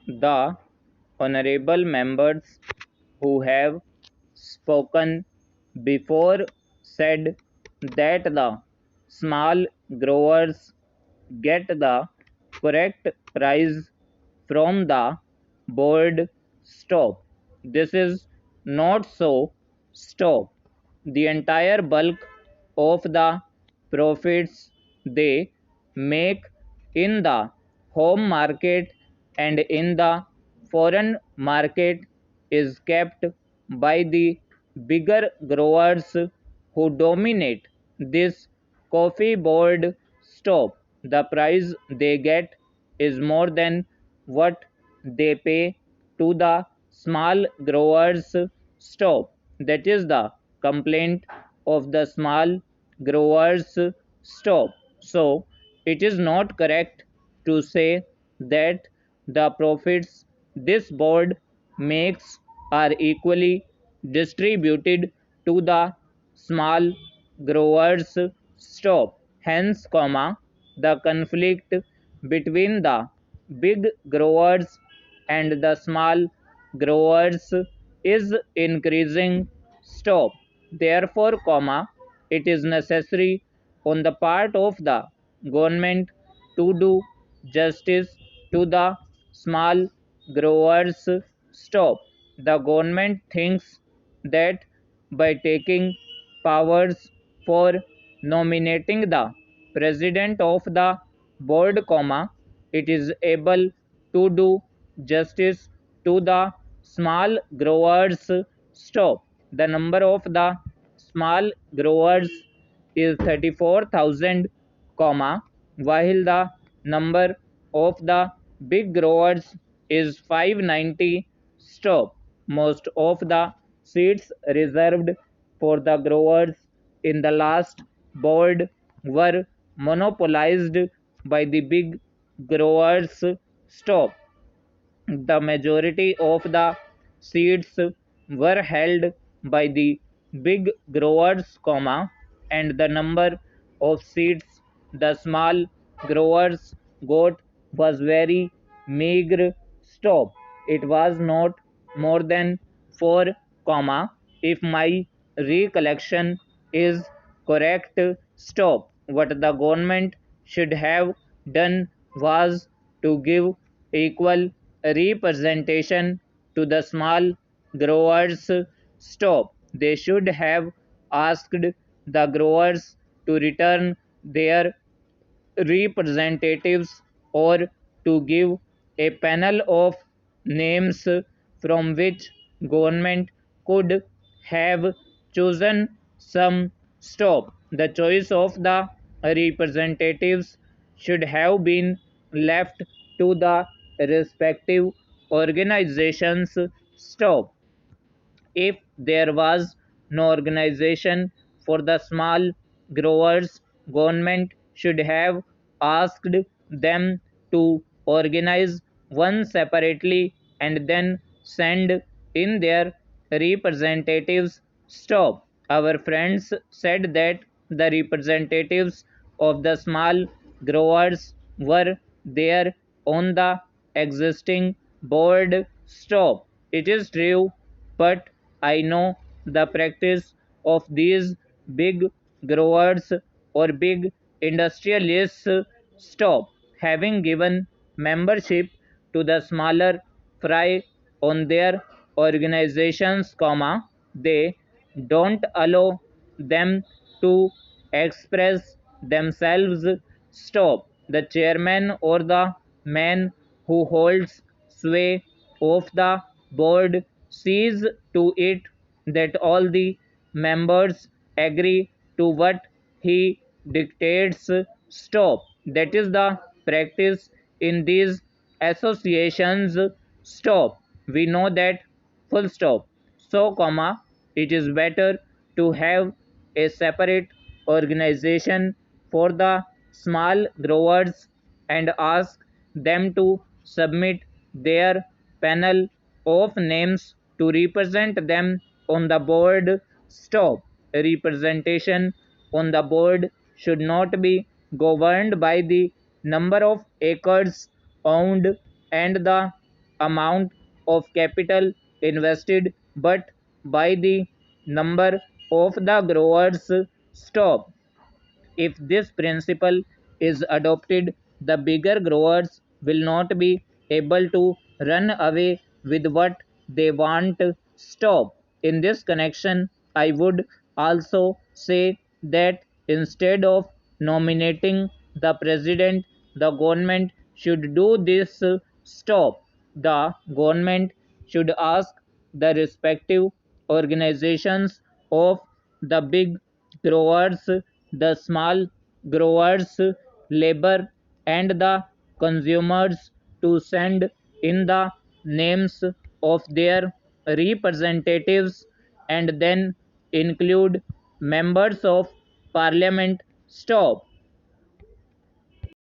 The honorable members who have spoken before said that the small growers get the correct price from the board. Stop. This is not so. Stop. The entire bulk of the profits they make in the home market and in the foreign market is kept by the bigger growers who dominate this coffee board. Stop. The price they get is more than what they pay to the small growers. Stop. That is the complaint of the small growers. Stop. So it is not correct to say that the profits this board makes are equally distributed to the small growers. Stop. Hence, the conflict between the big growers and the small growers is increasing. Stop. Therefore, it is necessary on the part of the government to do justice to the small growers. Stop. The government thinks that by taking powers for nominating the president of the board, it is able to do justice to the small growers. Stop. The number of the small growers is 34,000, while the number of the big growers is 590. Stop. Most of the seats reserved for the growers in the last board were monopolized by the big growers. Stop. The majority of the seats were held by the big growers, and the number of seats the small growers got was very meager. Stop. It was not more than 4, if my recollection is correct. Stop. What the government should have done was to give equal representation to the small growers. Stop. They should have asked the growers to return their representatives or to give a panel of names from which government could have chosen some. Stop. The choice of the representatives should have been left to the respective organizations. Stop. If there was no organization for the small growers, government should have asked them to organize one separately and then send in their representatives. Stop. Our friends said that the representatives of the small growers were there on the existing board. Stop. It is true, but I know the practice of these big growers or big industrialists. Stop. Having given membership to the smaller fry on their organizations, they don't allow them to express themselves. Stop. The chairman or the man who holds sway of the board sees to it that all the members agree to what he dictates. Stop. That is the practice in these associations. Stop. We know that. Full stop. So, it is better to have a separate organization for the small growers and ask them to submit their panel of names to represent them on the board. Stop. Representation on the board should not be governed by the number of acres owned and the amount of capital invested but by the number of the growers. Stop. If this principle is adopted, the bigger growers will not be able to run away with what they want. Stop. In this connection, I would also say that instead of nominating the president, the government should do this. Stop. The government should ask the respective organizations of the big growers, the small growers, labor, and the consumers to send in the names of their representatives and then include members of parliament. Stop.